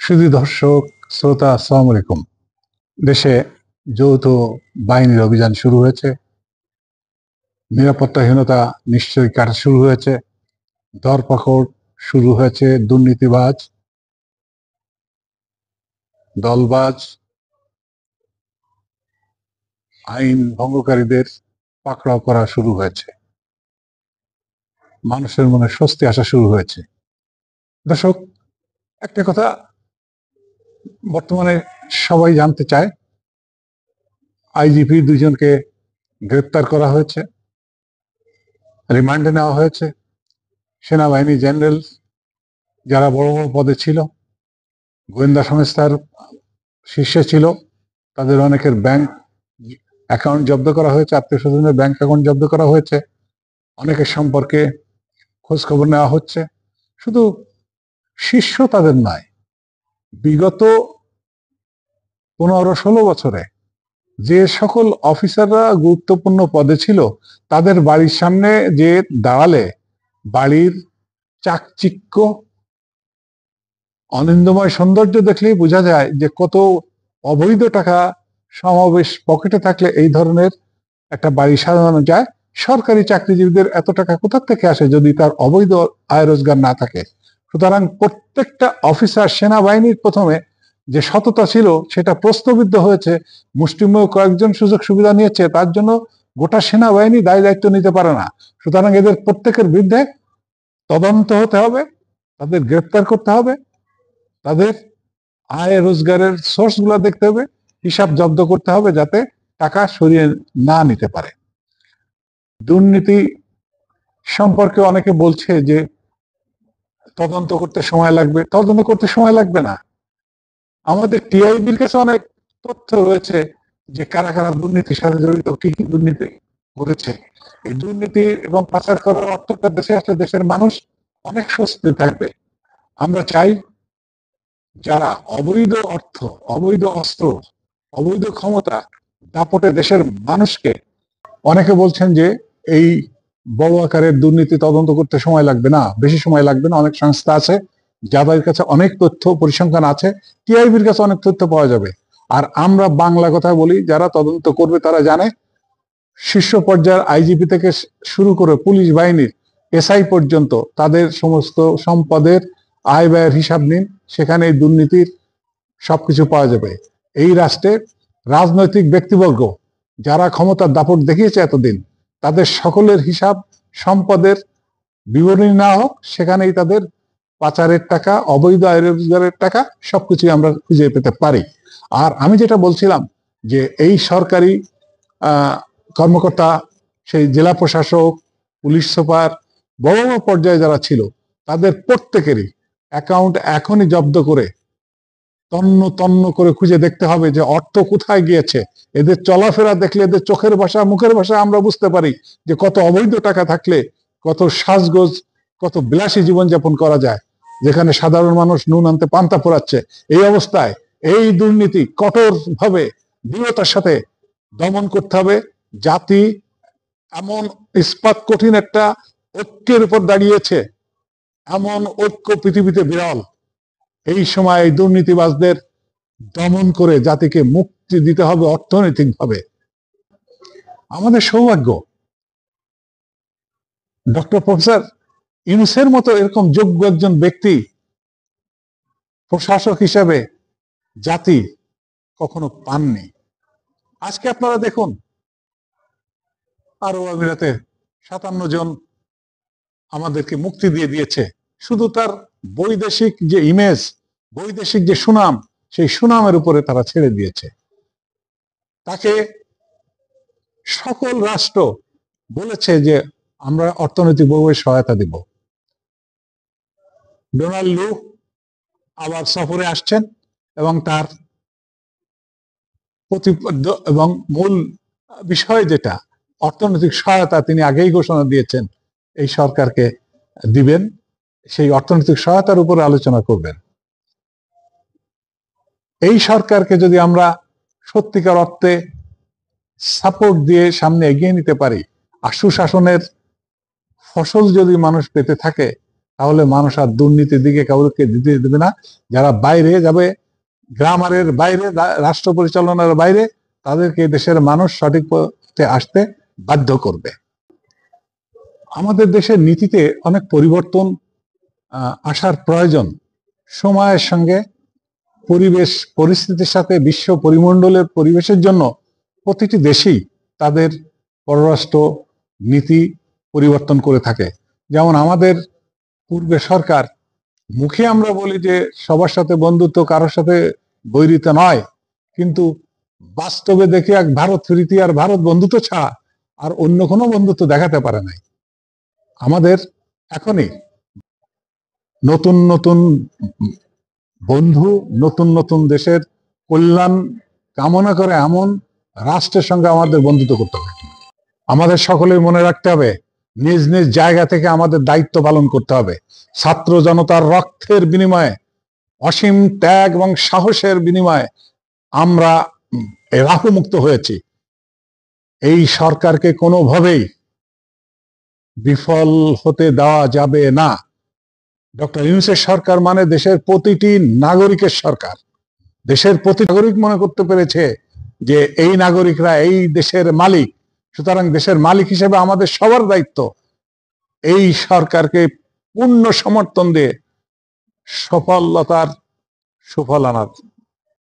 শুধু দর্শক শ্রোতা, আসসালামু আলাইকুম। দেশে যৌথ বাহিনীর অভিযান শুরু হয়েছে। নিরাপত্তাহীনতা নিশ্চয়ই কাটা শুরু হয়েছে। ধরপাকড় শুরু হয়েছে। দুর্নীতিবাজ, দলবাজ, আইন ভঙ্গকারীদের পাকড়াও করা শুরু হয়েছে। মানুষের মনে স্বস্তি আসা শুরু হয়েছে। দর্শক, একটা কথা বর্তমানে সবাই জানতে চায়। আইজিপি দুজনকে গ্রেপ্তার করা হয়েছে, রিমান্ডে নেওয়া হয়েছে। সেনাবাহিনী জেনারেল যারা বড় বড় পদে ছিল, গোয়েন্দা সংস্থার শীর্ষে ছিল, তাদের অনেকের ব্যাংক অ্যাকাউন্ট জব্দ করা হয়েছে, আত্মীয় স্বজনের ব্যাংক অ্যাকাউন্ট জব্দ করা হয়েছে। অনেকের সম্পর্কে খোঁজ খবর নেওয়া হচ্ছে। শুধু শীর্ষ তাদের নয়, বিগত 15-16 বছরে যে সকল অফিসাররা গুরুত্বপূর্ণ পদে ছিল, তাদের বাড়ির সামনে যে দাঁড়ালে বাড়ির চাকচিক্য, অনিন্দময় সৌন্দর্য দেখলেই বোঝা যায় যে কত অবৈধ টাকা সমাবেশ পকেটে থাকলে এই ধরনের একটা বাড়ি সাজানো যায়। সরকারি চাকরিজীবীদের এত টাকা কোথা থেকে আসে যদি তার অবৈধ আয় রোজগার না থাকে? সুতরাং প্রত্যেকটা অফিসার, সেনাবাহিনীর প্রথমে যে সততা ছিল সেটা প্রশ্নবিদ্ধ হয়েছে। মুষ্টিমেয় কয়েকজন সুযোগ সুবিধা নিয়েছে, তার জন্য গোটা সেনাবাহিনী দায় দায়িত্ব নিতে পারে না। সুতরাং এদের প্রত্যেকের বিরুদ্ধে তদন্ত হতে হবে, তাদের গ্রেপ্তার করতে হবে, তাদের আয় রোজগারের সোর্স গুলা দেখতে হবে, হিসাব জব্দ করতে হবে যাতে টাকা সরিয়ে না নিতে পারে। দুর্নীতি সম্পর্কে অনেকে বলছে যে তদন্ত করতে সময় লাগবে। তদন্ত করতে সময় লাগবে না। আমাদের টিআইবির কাছে অনেক তথ্য রয়েছে যে কারা কারা দুর্নীতির সাথে জড়িত, কি কি দুর্নীতি করেছে। এই দুর্নীতি এবং পাচার করার অর্থটা দেশে আসলে দেশের মানুষ অনেক স্বস্তি থাকবে। আমরা চাই যারা অবৈধ অর্থ, অবৈধ অস্ত্র, অবৈধ ক্ষমতা দাপটে দেশের মানুষকে, অনেকে বলছেন যে এই বড় আকারের দুর্নীতি তদন্ত করতে সময় লাগবে না, বেশি সময় লাগবে না। অনেক সংস্থা আছে যাদের কাছে অনেক তথ্য পরিসংখ্যান আছে, টিআইবির কাছে অনেক তথ্য পাওয়া যাবে। আর আমরা বাংলা কথা বলি, যারা তদন্ত করবে তারা জানে শীর্ষ পর্যায়ের আইজিপি থেকে শুরু করে পুলিশ বাহিনীর এসআই পর্যন্ত তাদের সমস্ত সম্পদের আয় ব্যয়ের হিসাব নিন, সেখানে এই দুর্নীতির সবকিছু পাওয়া যাবে। এই রাষ্ট্রে রাজনৈতিক ব্যক্তিবর্গ যারা ক্ষমতার দাপট দেখিয়েছে এতদিন, তাদের সকলের হিসাব, সম্পদের বিবরণী না হোক, সেখানেই তাদের পাচারের টাকা, অবৈধ আয় রোজগারের টাকা সবকিছুই আমরা খুঁজে পেতে পারি। আর আমি যেটা বলছিলাম যে এই সরকারি কর্মকর্তা, সেই জেলা প্রশাসক, পুলিশ সুপার, বড় বড় পর্যায়ে যারা ছিল, তাদের প্রত্যেকেরই অ্যাকাউন্ট এখনই জব্দ করে তন্ন তন্ন করে খুঁজে দেখতে হবে যে অর্থ কোথায় গিয়েছে। এদের চলাফেরা দেখলে, এদের চোখের ভাষা, মুখের ভাষা আমরা বুঝতে পারি যে কত অবৈধ টাকা থাকলে কত সাজগোজ, কত বিলাসী জীবনযাপন করা যায়, যেখানে সাধারণ মানুষ নুন আনতে পান্তা পোড়াচ্ছে। এই অবস্থায় এই দুর্নীতি কঠোর ভাবে, দৃঢ়তার সাথে দমন করতে হবে। জাতি এমন ইস্পাত কঠিন একটা ঐক্যের উপর দাঁড়িয়েছে, এমন ঐক্য পৃথিবীতে বিরল। এই সময় এই দুর্নীতিবাজদের দমন করে জাতিকে মুক্তি দিতে হবে অর্থনৈতিকভাবে। আমাদের সৌভাগ্য, ডক্টর প্রফেসর ইউনূসের মতো এরকম যোগ্য একজন ব্যক্তি প্রশাসক হিসেবে জাতি কখনো পাননি। আজকে আপনারা দেখুন, আরব আমিরাতে 57 জন আমাদেরকে মুক্তি দিয়ে দিয়েছে। শুধু তার বৈদেশিক যে ইমেজ, বৈদেশিক যে সুনাম, সেই সুনামের উপরে তারা ছেড়ে দিয়েছে। তাকে সকল রাষ্ট্র বলেছে যে আমরা অর্থনৈতিকভাবে সহায়তা দিব। ডোনাল্ড লু আবার সফরে আসছেন এবং তার প্রতিপাদ্য এবং মূল বিষয় যেটা অর্থনৈতিক সহায়তা, তিনি আগেই ঘোষণা দিয়েছেন এই সরকারকে দিবেন। সেই অর্থনৈতিক সহায়তার উপরে আলোচনা করবেন। এই সরকারকে যদি আমরা সত্যিকার অর্থে সাপোর্ট দিয়ে সামনে এগিয়ে নিতে পারি, আর সুশাসনের ফসল যদি মানুষ পেতে থাকে, তাহলে মানুষ আর দুর্নীতির দিকে কাউকে দিতে দেবে না। যারা বাইরে যাবে, গ্রামারের বাইরে, রাষ্ট্র পরিচালনার বাইরে, তাদেরকে দেশের মানুষ সঠিক পথে আসতে বাধ্য করবে। আমাদের দেশের নীতিতে অনেক পরিবর্তন আসার প্রয়োজন। সময়ের সঙ্গে পরিবেশ পরিস্থিতির সাথে বিশ্ব পরিমণ্ডলের পরিবেশের জন্য প্রতিটি দেশেই তাদের পররাষ্ট্র নীতি পরিবর্তন করে থাকে। যেমন আমাদের পূর্বে সরকার, মুখে আমরা বলি যে সবার সাথে বন্ধুত্ব, কারোর সাথে বৈরিতা নয়, কিন্তু বাস্তবে দেখি এক ভারত প্রীতি আর ভারত বন্ধুত্ব ছাড়া আর অন্য কোনো বন্ধুত্ব দেখাতে পারে নাই। আমাদের এখনই নতুন নতুন বন্ধু, নতুন নতুন দেশের কল্যাণ কামনা করে এমন রাষ্ট্রের সঙ্গে আমাদের বন্ধুত্ব করতে হবে। আমাদের সকলেই মনে রাখতে হবে, নিজ নিজ জায়গা থেকে আমাদের দায়িত্ব পালন করতে হবে। ছাত্র জনতার রক্তের বিনিময়ে, অসীম ত্যাগ এবং সাহসের বিনিময়ে আমরা রাহুমুক্ত হয়েছি। এই সরকারকে কোনোভাবেই বিফল হতে দেওয়া যাবে না। ডক্টর ইউনূসের সরকার মানে দেশের প্রতিটি নাগরিকের সরকার। দেশের প্রতি নাগরিক মনে করতে পেরেছে যে এই নাগরিকরা এই দেশের মালিক, সুতরাং দেশের মালিক হিসেবে আমাদের সবার দায়িত্ব এই সরকারকে পূর্ণ সমর্থন দিয়ে সফলতার সুফল আনার।